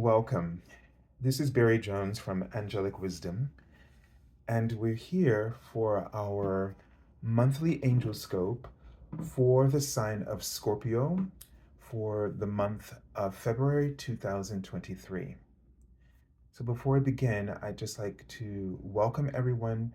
Welcome. This is Barry Jones from Angelic Wisdom, and we're here for our monthly Angelscope for the sign of Scorpio for the month of February 2023. So before we begin, I'd just like to welcome everyone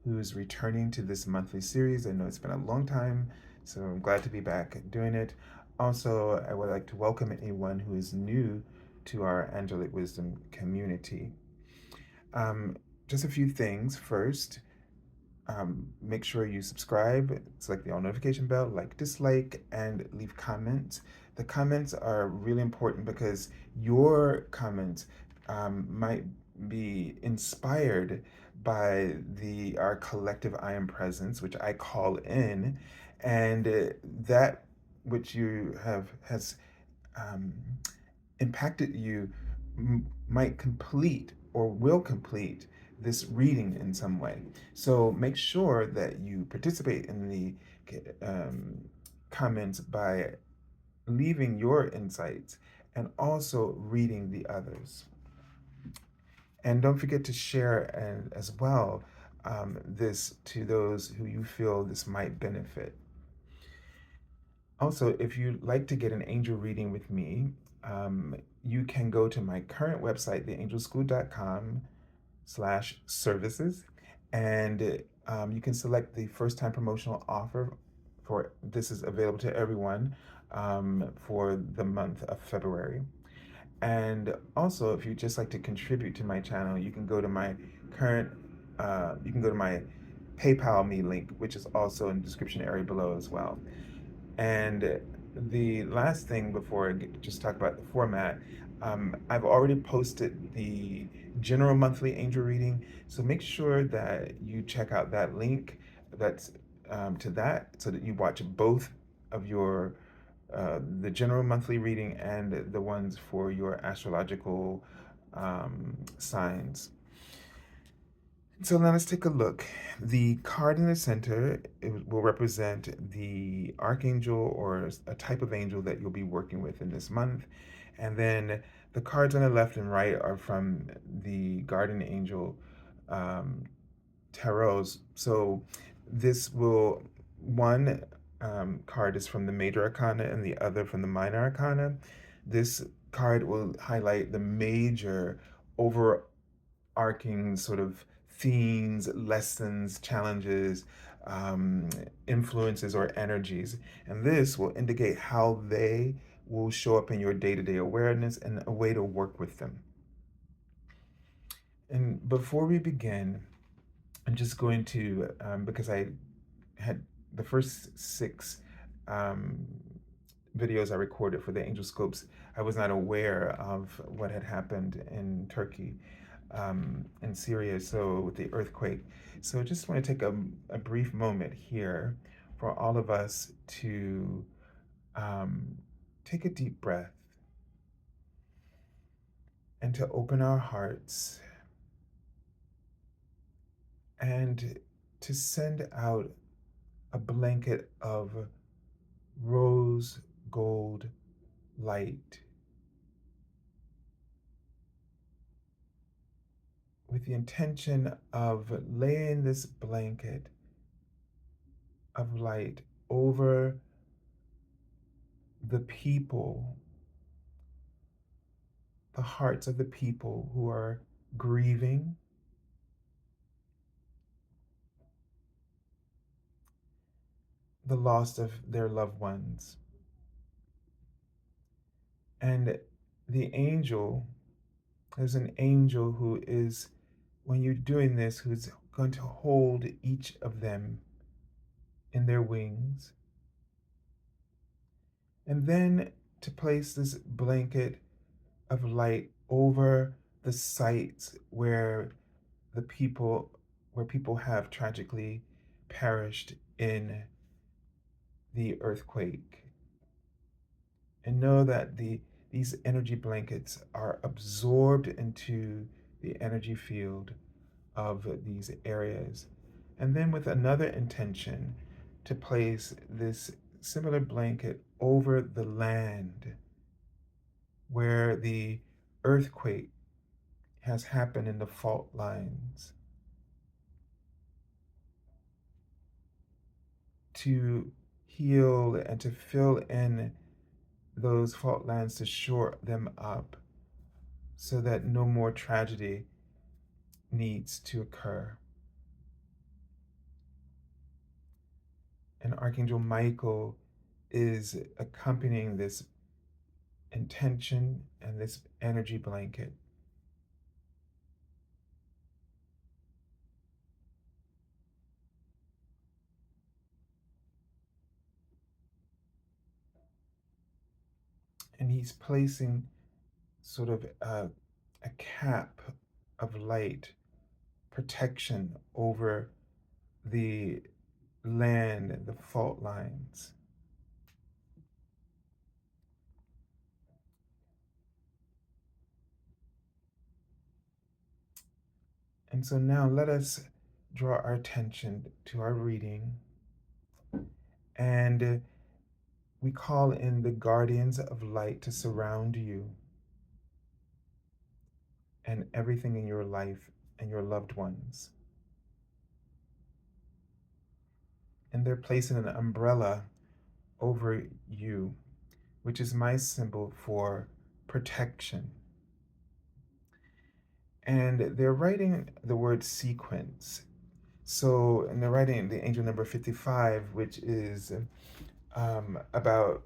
who's returning to this monthly series. I know it's been a long time, so I'm glad to be back doing it. Also, I would like to welcome anyone who is new to our Angelic Wisdom community. Um, just a few things. First, make sure you subscribe, select the all notification bell, like, dislike, and leave comments. The comments are really important because your comments might be inspired by our collective I am presence, which I call in, and that which you have has um, impacted you might complete or will complete this reading in some way. So make sure that you participate in the comments by leaving your insights and also reading the others. And don't forget to share as well this to those who you feel this might benefit. Also, if you'd like to get an angel reading with me, you can go to my current website, theangelschool.com/services, and you can select the first time promotional offer for this is available to everyone for the month of February. And also, if you just like to contribute to my channel, you can go to my current, you can go to my PayPal me link, which is also in the description area below as well. And the last thing before I just talk about the format, I've already posted the general monthly angel reading, so make sure that you check out that link that's to that so that you watch both of your the general monthly reading and the ones for your astrological signs. So now let's take a look. The card in the center will represent the archangel or a type of angel that you'll be working with in this month. And then the cards on the left and right are from the guardian angel um, tarots. So this will, one card is from the Major Arcana and the other from the Minor Arcana. This card will highlight the major overarching sort of themes, lessons, challenges, influences, or energies. And this will indicate how they will show up in your day to day awareness and a way to work with them. And before we begin, I'm just going to, because I had the first 6 um, videos I recorded for the Angelscopes, I was not aware of what had happened in Turkey and Syria, so with the earthquake. So I just want to take a brief moment here for all of us to um, take a deep breath and to open our hearts and to send out a blanket of rose gold light with the intention of laying this blanket of light over the people, the hearts of the people who are grieving, the loss of their loved ones. And the angel, there's an angel who is, when you're doing this, who's going to hold each of them in their wings. And then to place this blanket of light over the sites where people have tragically perished in the earthquake. And know that these energy blankets are absorbed into the energy field of these areas. And then with another intention to place this similar blanket over the land where the earthquake has happened in the fault lines, to heal and to fill in those fault lines, to shore them up so that no more tragedy needs to occur. And Archangel Michael is accompanying this intention and this energy blanket. And he's placing sort of a cap of light protection over the land, the fault lines. And so now let us draw our attention to our reading, and we call in the guardians of light to surround you and everything in your life and your loved ones. And they're placing an umbrella over you, which is my symbol for protection. And they're writing the word sequence. So, and they're writing the angel number 55, which is about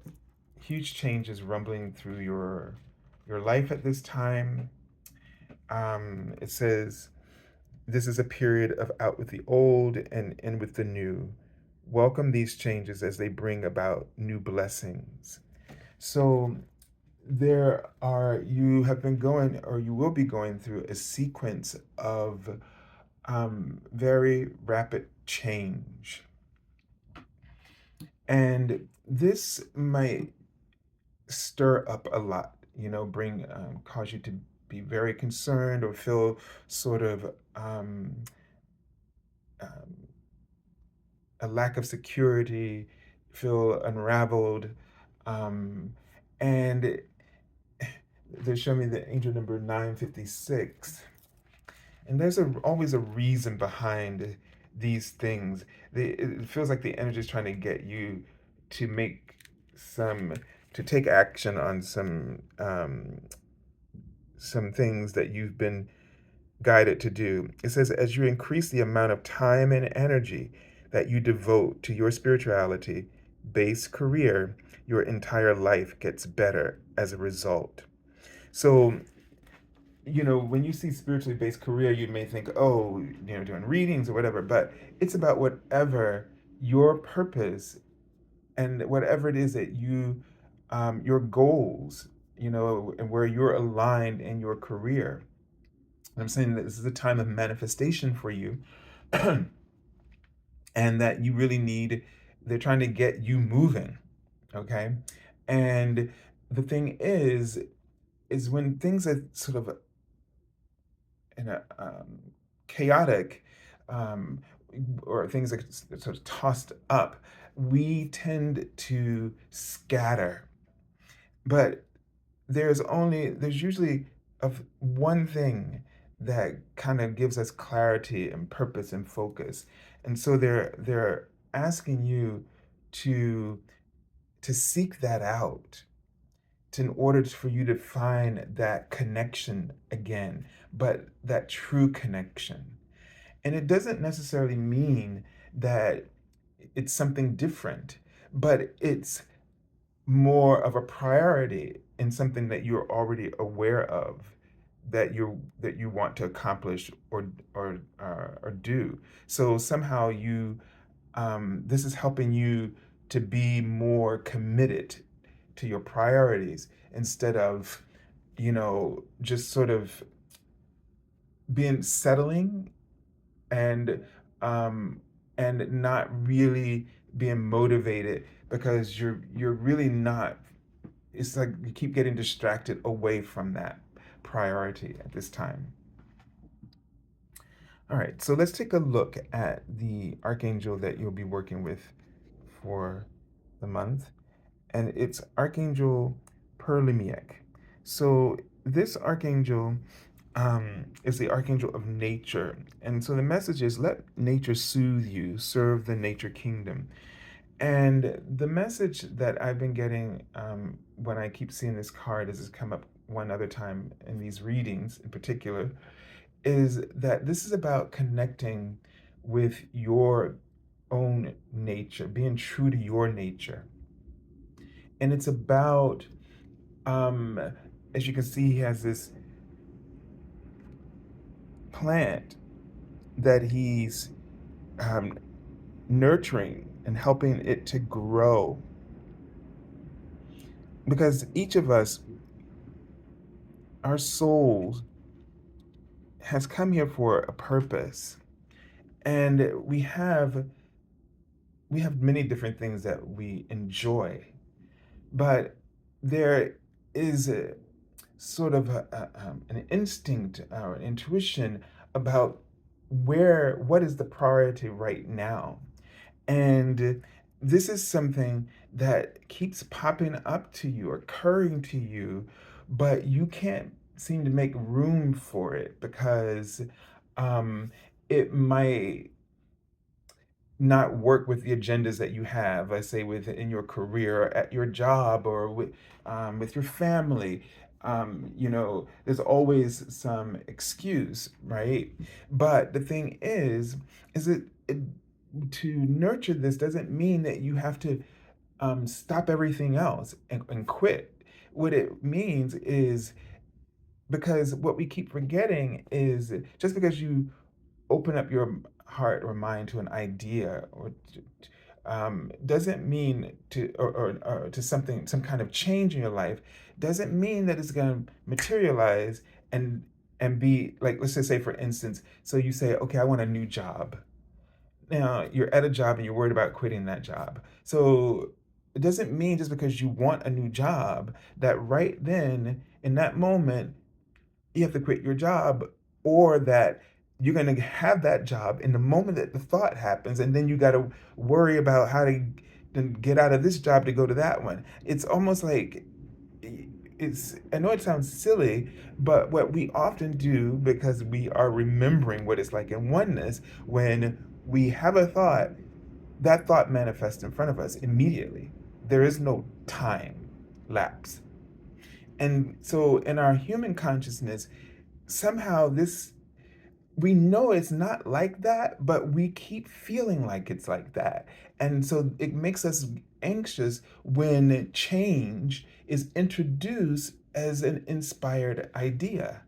huge changes rumbling through your life at this time. It says, this is a period of out with the old and in with the new. Welcome these changes as they bring about new blessings. So you have been going, or you will be going through a sequence of very rapid change. And this might stir up a lot, cause you to be very concerned or feel sort of um, a lack of security, feel unraveled. And they show me the angel number 956. And there's always a reason behind these things. It feels like the energy is trying to get you to make to take action on some things that you've been guided to do. It says, as you increase the amount of time and energy that you devote to your spirituality based career, your entire life gets better as a result. So, when you see spiritually based career, you may think, oh, doing readings or whatever, but it's about whatever your purpose and whatever it is that your goals, and where you're aligned in your career. I'm saying that this is a time of manifestation for you, and that you really they're trying to get you moving, okay? And the thing is when things are sort of in a chaotic, um, or things are sort of tossed up, we tend to scatter. But there's usually of one thing that kind of gives us clarity and purpose and focus. And so they're asking you to seek that out, in order for you to find that connection again, but that true connection. And it doesn't necessarily mean that it's something different, but it's more of a priority in something that you're already aware of, that you want to accomplish or do. So somehow this is helping you to be more committed to your priorities, instead of just sort of being settling, and um and not really being motivated, because you're really not. It's like you keep getting distracted away from that priority at this time. All right, so let's take a look at the archangel that you'll be working with for the month, and it's Archangel Perlimiek. So this archangel is the archangel of nature. And so the message is let nature soothe you, serve the nature kingdom. And the message that I've been getting when I keep seeing this card, as it's come up one other time in these readings in particular, is that this is about connecting with your own nature, being true to your nature. And it's about, um, as you can see, he has this plant that he's um, nurturing and helping it to grow. Because each of us, our souls, has come here for a purpose. And we have many different things that we enjoy, but there is a sort of an instinct or an intuition about what is the priority right now. And this is something that keeps popping up to you, occurring to you, but you can't seem to make room for it because um, it might not work with the agendas that you have, let's say within your career, or at your job, or with your family. There's always some excuse, right? But the thing is it to nurture this doesn't mean that you have to stop everything else and quit. What it means is because what we keep forgetting is just because you open up your heart or mind to an idea or doesn't mean to or to something, some kind of change in your life, doesn't mean that it's going to materialize and be like, let's just say for instance, so you say, okay, I want a new job. Now you're at a job and you're worried about quitting that job. So it doesn't mean just because you want a new job that right then in that moment you have to quit your job, or that you're going to have that job in the moment that the thought happens, and then you got to worry about how to get out of this job to go to that one. It's almost like I know it sounds silly, but what we often do, because we are remembering what it's like in oneness, when we have a thought, that thought manifests in front of us immediately. There is no time lapse. And so in our human consciousness, somehow this, we know it's not like that, but we keep feeling like it's like that. And so it makes us anxious when change is introduced as an inspired idea.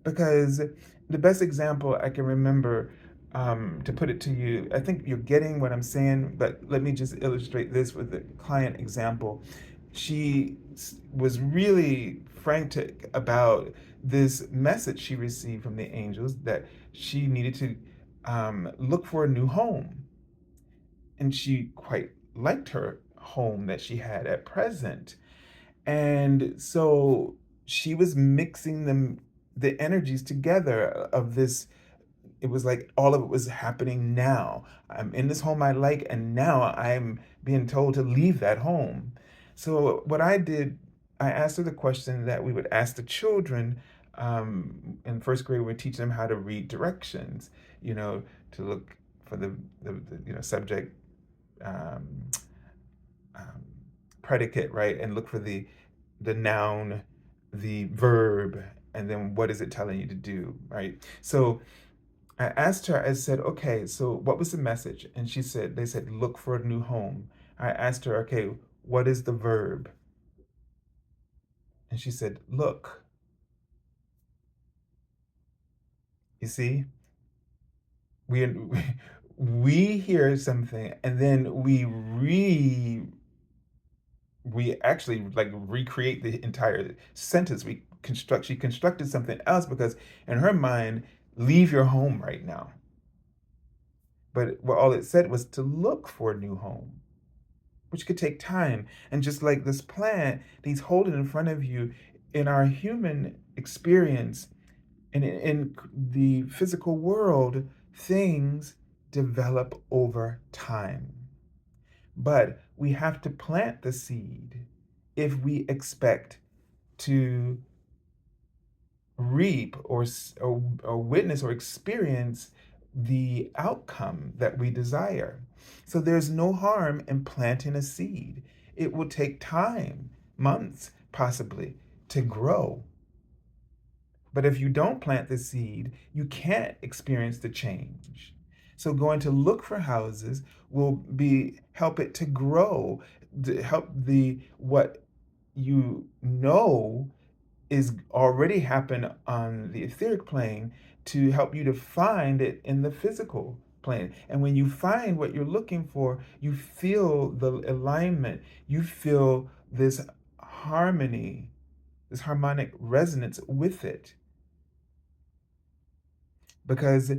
Because the best example I can remember, to put it to you, I think you're getting what I'm saying, but let me just illustrate this with a client example. She was really frantic about this message she received from the angels that she needed to look for a new home. And she quite liked her home that she had at present. And so she was mixing the energies together of this. It was like all of it was happening now. I'm in this home I like, and now I'm being told to leave that home. So what I did, I asked her the question that we would ask the children in first grade. We teach them how to read directions, to look for the subject, um, um, predicate, right, and look for the noun, the verb, and then what is it telling you to do, right? So I asked her, I said, okay, so what was the message? And they said, look for a new home. I asked her, okay, what is the verb? And she said, look. You see, we we hear something and then we actually like recreate the entire sentence. She constructed something else because in her mind, leave your home right now. But what all it said was to look for a new home, which could take time. And just like this plant that he's holding in front of you, in our human experience and in the physical world, things develop over time. But we have to plant the seed if we expect to reap or witness or experience the outcome that we desire. So there's no harm in planting a seed. It will take time, months possibly, to grow. But if you don't plant the seed, you can't experience the change. So going to look for houses will be help it to grow, to help the what you know is already happened on the etheric plane to help you to find it in the physical plane. And when you find what you're looking for, you feel the alignment, you feel this harmony, this harmonic resonance with it. Because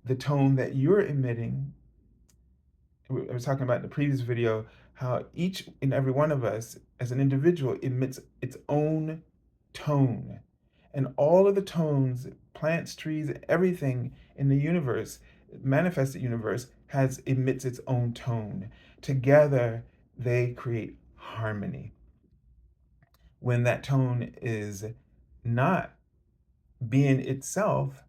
the tone that you're emitting, I was talking about in the previous video, how each and every one of us as an individual emits its own tone. And all of the tones, plants, trees, everything in the universe, manifested universe, has emits its own tone. Together, they create harmony. When that tone is not being itself,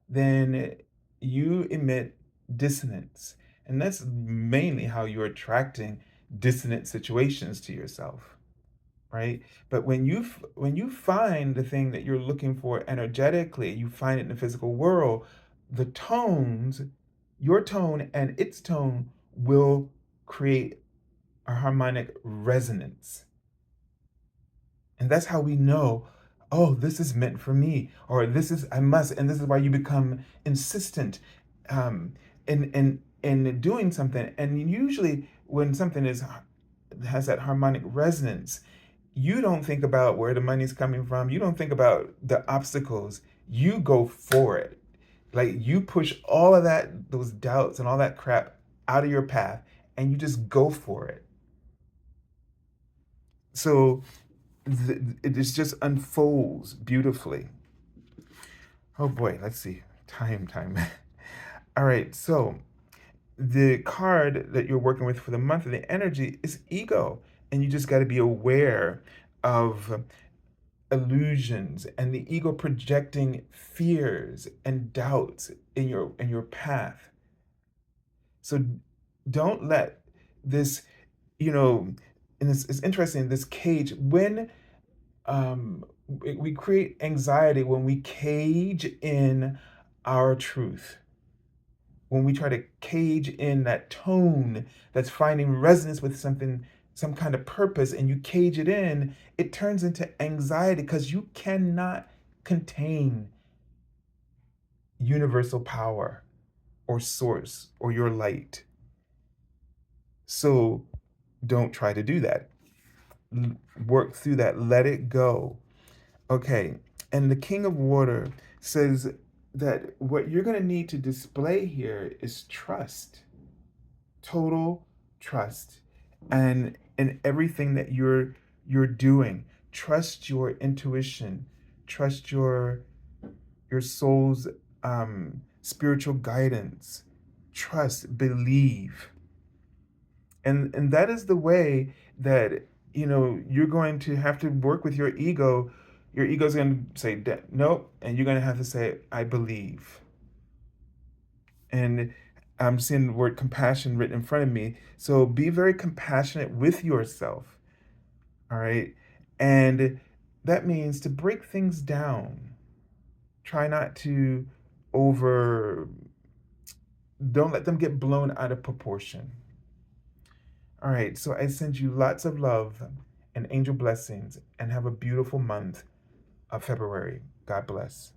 then you emit dissonance. And that's mainly how you're attracting dissonant situations to yourself, right? But when you find the thing that you're looking for energetically, you find it in the physical world, the tones, your tone and its tone will create a harmonic resonance. And that's how we know, oh, this is meant for me, or this is, I must, and this is why you become insistent in doing something. And usually when something has that harmonic resonance, you don't think about where the money's coming from. You don't think about the obstacles. You go for it. Like you push all of that, those doubts and all that crap out of your path, and you just go for it. So it just unfolds beautifully. Oh boy, let's see. Time. All right, so the card that you're working with for the month of the energy is ego. And you just got to be aware of illusions and the ego projecting fears and doubts in your path. So don't let this, and it's interesting, this cage, when we create anxiety when we cage in our truth, when we try to cage in that tone that's finding resonance with something, some kind of purpose, and you cage it in, it turns into anxiety because you cannot contain universal power or source or your light. So don't try to do that. Work through that, let it go. Okay, and the King of Water says that what you're going to need to display here is trust, total trust, and in everything that you're doing. Trust your intuition, trust your soul's spiritual guidance. Trust, believe, and that is the way that you're going to have to work with your ego. Your ego's going to say nope, and you're going to have to say I believe. And I'm seeing the word compassion written in front of me, so be very compassionate with yourself. All right, and that means to break things down. Try not to over don't let them get blown out of proportion. All right, so I send you lots of love and angel blessings, and have a beautiful month of February. God bless.